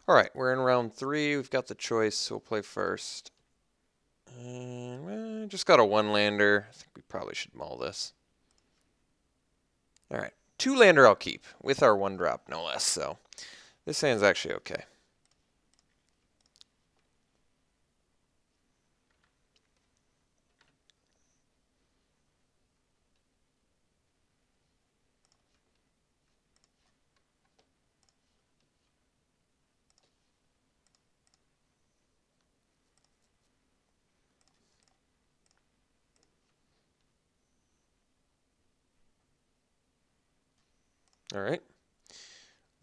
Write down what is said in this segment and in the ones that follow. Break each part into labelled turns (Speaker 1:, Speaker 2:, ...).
Speaker 1: All right, we're in round 3. We've got the choice, so we'll play first. And just got a 1-lander. I think we probably should mull this. All right, 2-lander I'll keep with our 1-drop, no less. So this hand's actually okay. All right.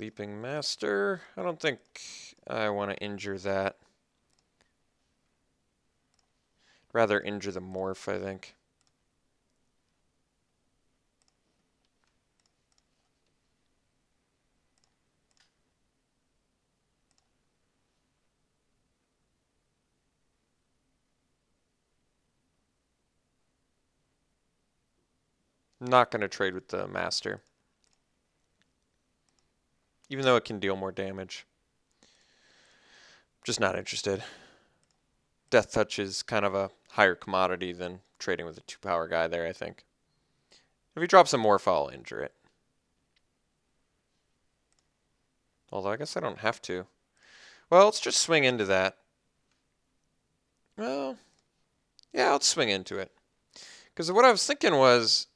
Speaker 1: Leaping Master. I don't think I want to injure that. Rather injure the Morph, I think. I'm not going to trade with the Master. Even though it can deal more damage. Just not interested. Death Touch is kind of a higher commodity than trading with a 2-power guy there, I think. If he drops a Morph, I'll injure it. Although I guess I don't have to. Well, let's just swing into that. Well, yeah, let's swing into it. Because what I was thinking was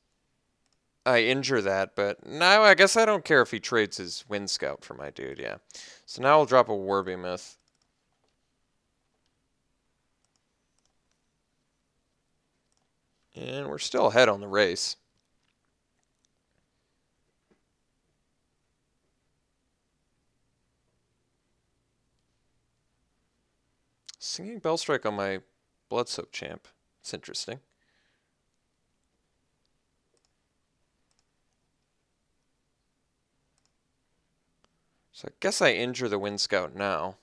Speaker 1: I injure that, but now I guess I don't care if he trades his Wind Scout for my dude, yeah. So now we'll drop a Warbeamoth. And we're still ahead on the race. Singing Bellstrike on my Bloodsoak champ. It's interesting. So I guess I injure the Wind Scout now.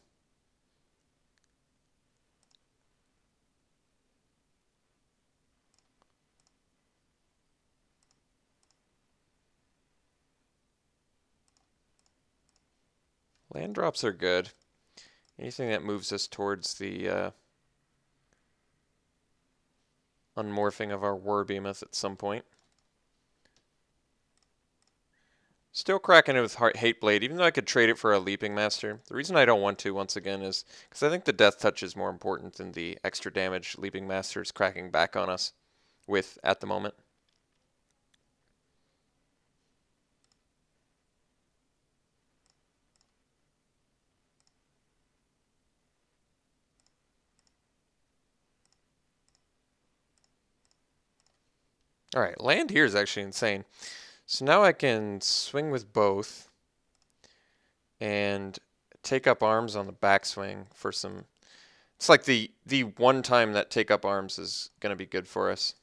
Speaker 1: Land drops are good. Anything that moves us towards the unmorphing of our Warbeamoth at some point. Still cracking it with Hate Blade, even though I could trade it for a Leaping Master. The reason I don't want to, once again, is because I think the Death Touch is more important than the extra damage Leaping Master is cracking back on us with at the moment. All right, land here is actually insane. So now I can swing with both and take up arms on the backswing for some. It's like the one time that take up arms is going to be good for us.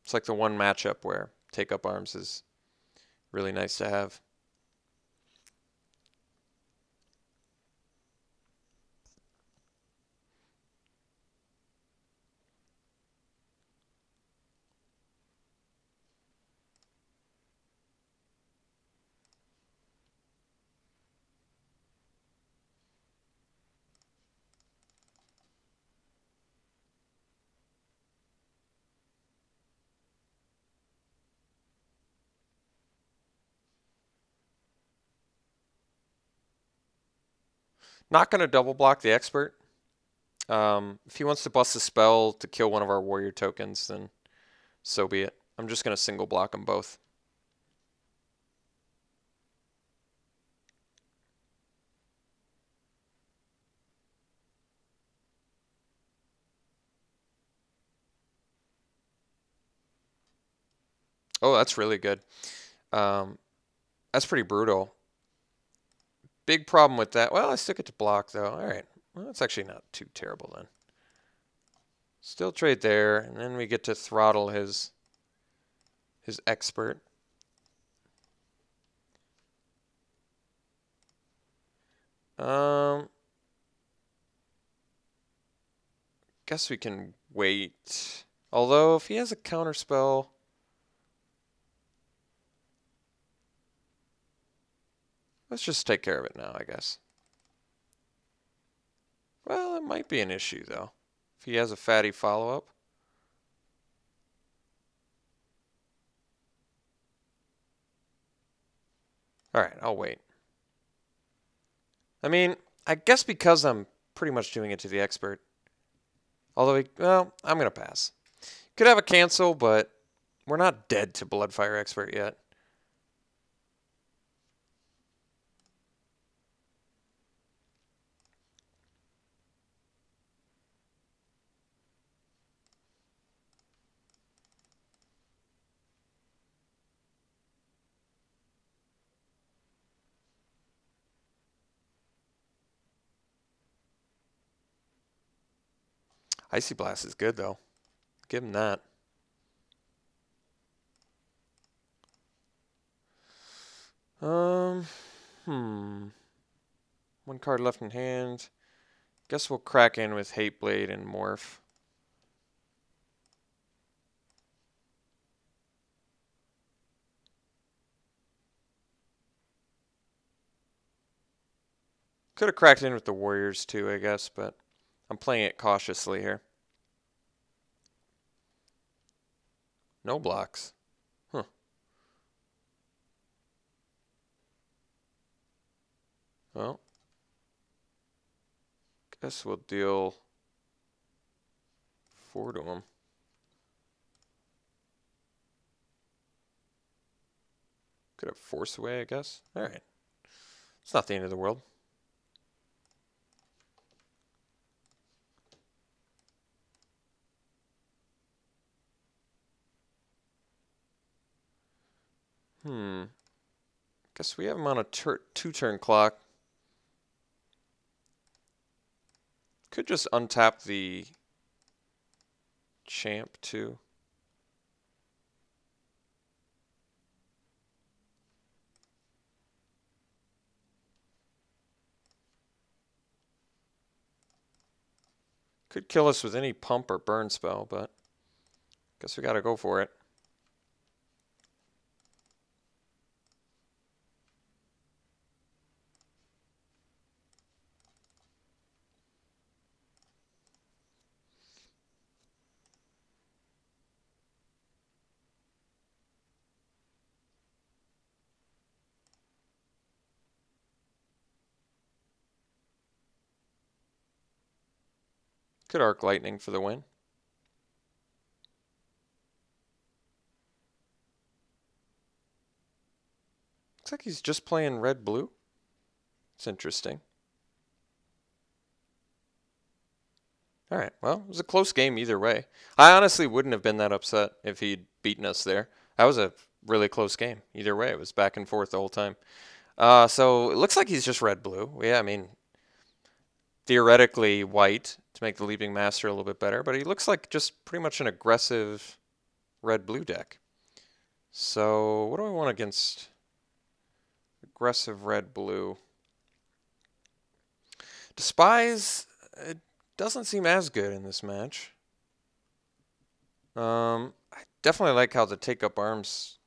Speaker 1: It's like the one matchup where take up arms is really nice to have. Not going to double block the expert. If he wants to bust a spell to kill one of our warrior tokens, then so be it. I'm just going to single block them both. Oh, that's really good. That's pretty brutal. Big problem with that. Well, I still get to block, though. All right. Well, that's actually not too terrible, then. Still trade there, and then we get to throttle his expert. Um, guess we can wait. Although, if he has a counterspell... Let's just take care of it now, I guess. Well, it might be an issue, though. If he has a fatty follow-up. Alright, I'll wait. I mean, I guess because I'm pretty much doing it to the expert. Although, well, I'm going to pass. Could have a cancel, but we're not dead to Bloodfire Expert yet. Icy Blast is good, though. Give him that. One card left in hand. Guess we'll crack in with Hate Blade and Morph. Could have cracked in with the Warriors too, I guess, but I'm playing it cautiously here. No blocks. Huh. Well, guess we'll deal 4 to him. Could have Force Away, I guess. Alright. It's not the end of the world. Guess we have him on a 2-turn clock. Could just untap the champ too. Could kill us with any pump or burn spell, but guess we gotta go for it. Could Arc Lightning for the win. Looks like he's just playing red-blue. It's interesting. Alright, well, it was a close game either way. I honestly wouldn't have been that upset if he'd beaten us there. That was a really close game. Either way, it was back and forth the whole time. So it looks like he's just red-blue. Yeah, I mean, theoretically white to make the Leaping Master a little bit better, but he looks like just pretty much an aggressive red-blue deck. So what do I want against aggressive red-blue? Despise, it doesn't seem as good in this match. I definitely like how the take-up arms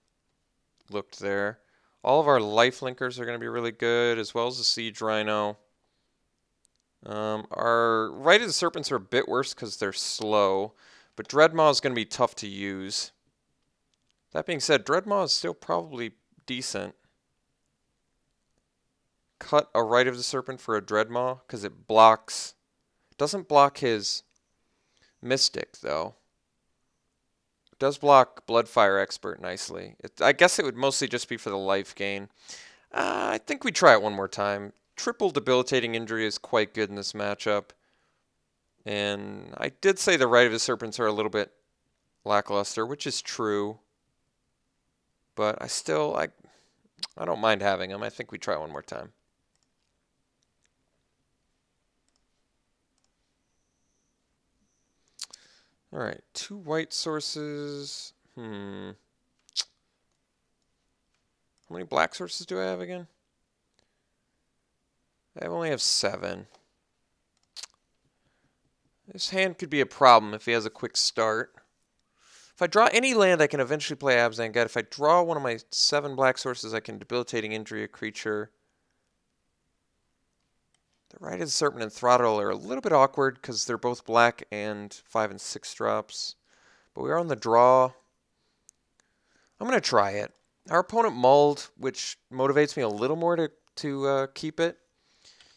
Speaker 1: looked there. All of our life linkers are going to be really good, as well as the Siege Rhino. Our Rite of the Serpents are a bit worse because they're slow, but Dreadmaw is going to be tough to use. That being said, Dreadmaw is still probably decent. Cut a Rite of the Serpent for a Dreadmaw because it blocks. Doesn't block his Mystic though. It does block Bloodfire Expert nicely. I guess it would mostly just be for the life gain. I think we try it one more time. Triple Debilitating Injury is quite good in this matchup. And I did say the Rite of the Serpents are a little bit lackluster, which is true. But I don't mind having them. I think we try one more time. Alright, 2 white sources. How many black sources do I have again? I only have 7. This hand could be a problem if he has a quick start. If I draw any land, I can eventually play Abzan Guide. If I draw one of my 7 black sources, I can debilitating injury a creature. The Righted Serpent and Throttle are a little bit awkward because they're both black and 5 and 6 drops. But we are on the draw. I'm going to try it. Our opponent mulled, which motivates me a little more to keep it.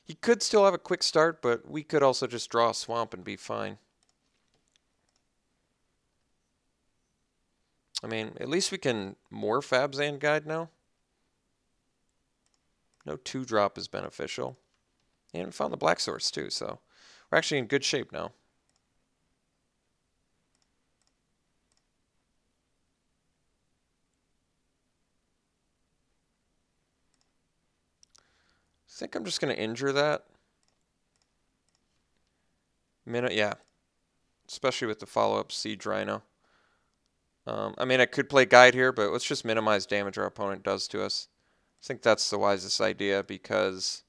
Speaker 1: He could still have a quick start, but we could also just draw a swamp and be fine. I mean, at least we can morph Abzan Guide now. No 2-drop is beneficial. And we found the black source too, so we're actually in good shape now. I think I'm just going to injure that. Yeah. Especially with the follow-up Siege Rhino. I mean, I could play Guide here, but let's just minimize damage our opponent does to us. I think that's the wisest idea because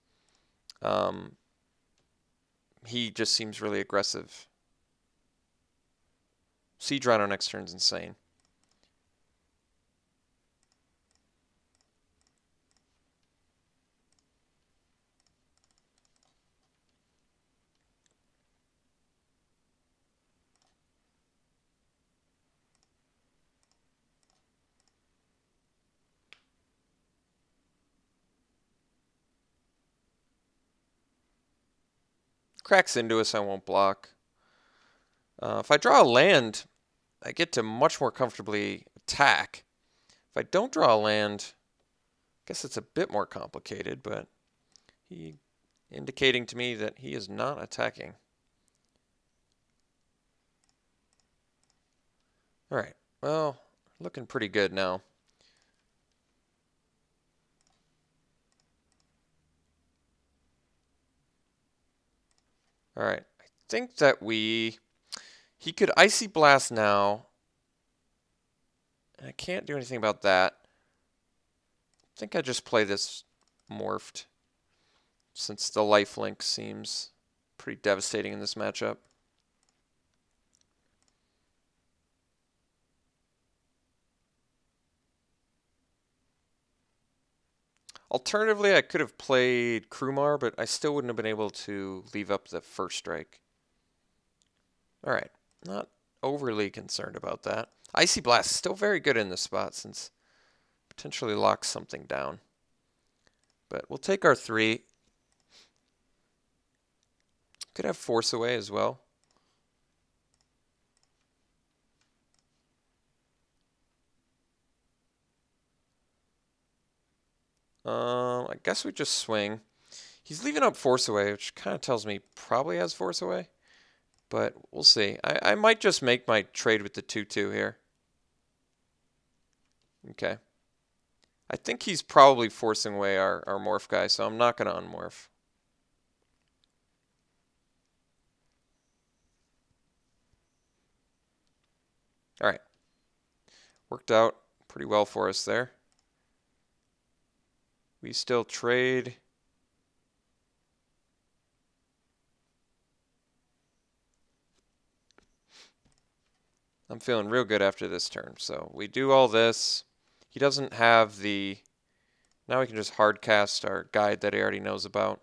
Speaker 1: he just seems really aggressive. Siege Rhino next turn's insane. Cracks into us, I won't block. If I draw a land, I get to much more comfortably attack. If I don't draw a land, I guess it's a bit more complicated, but he indicating to me that he is not attacking. Alright, well, looking pretty good now. Alright, I think that he could Icy Blast now. I can't do anything about that. I think I just play this morphed, since the lifelink seems pretty devastating in this matchup. Alternatively, I could have played Krumar, but I still wouldn't have been able to leave up the first strike. Alright, not overly concerned about that. Icy Blast still very good in this spot since potentially locks something down. But we'll take our 3. Could have Force Away as well. I guess we just swing. He's leaving up Force Away, which kind of tells me probably has Force Away. But we'll see. I might just make my trade with the 2-2 here. Okay. I think he's probably forcing away our morph guy, so I'm not going to unmorph. Alright. Worked out pretty well for us there. We still trade. I'm feeling real good after this turn. So we do all this. He doesn't have the... Now we can just hard cast our guide that he already knows about.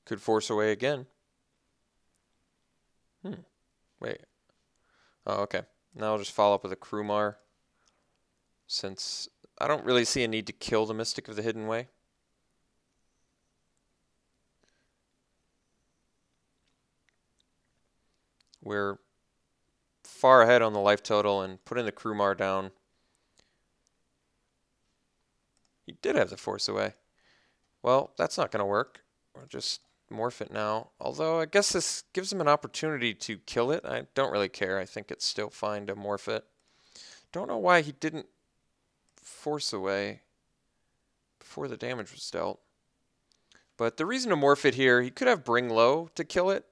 Speaker 1: Could force away again. Wait. Oh, okay. Now I'll just follow up with a Krumar, since I don't really see a need to kill the Mystic of the Hidden Way. We're far ahead on the life total and putting the Krumar down. He did have the Force Away. Well, that's not going to work. We'll just morph it now. Although I guess this gives him an opportunity to kill it. I don't really care. I think it's still fine to morph it. Don't know why he didn't Force Away before the damage was dealt. But the reason to morph it here, he could have Bring Low to kill it.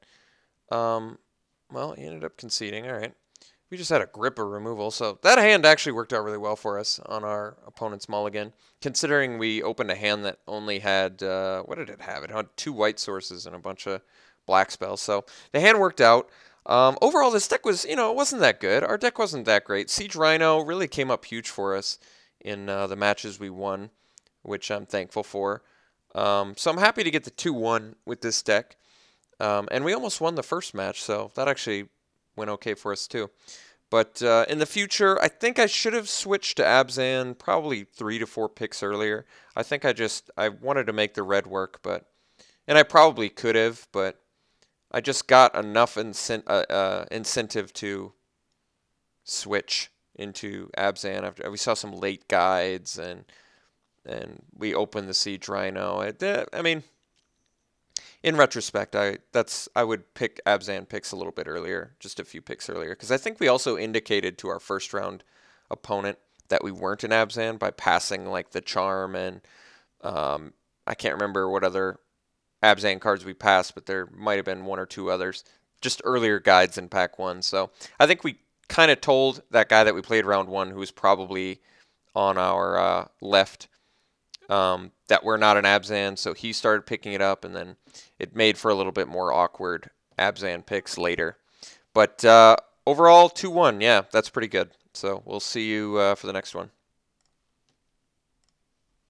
Speaker 1: Well, he ended up conceding. All right. We just had a Gripper removal, so that hand actually worked out really well for us on our opponent's mulligan, considering we opened a hand that only had, what did it have? It had 2 white sources and a bunch of black spells, so the hand worked out. Overall, this deck was, it wasn't that good. Our deck wasn't that great. Siege Rhino really came up huge for us in the matches we won, which I'm thankful for. So I'm happy to get the 2-1 with this deck. And we almost won the first match, so that actually went okay for us too. But in the future, I think I should have switched to Abzan probably 3 to 4 picks earlier. I think I wanted to make the red work, and I probably could have, but I just got enough incentive to switch into Abzan after we saw some late guides and we opened the Siege Rhino. I mean, in retrospect, I would pick Abzan picks a little bit earlier, just a few picks earlier, because I think we also indicated to our first round opponent that we weren't in Abzan by passing like the Charm and I can't remember what other Abzan cards we passed, but there might have been 1 or 2 others, just earlier guides in Pack 1. So I think we kind of told that guy that we played round 1, who was probably on our left, that we're not an Abzan, so he started picking it up, and then it made for a little bit more awkward Abzan picks later. But overall, 2-1, yeah, that's pretty good. So we'll see you for the next one.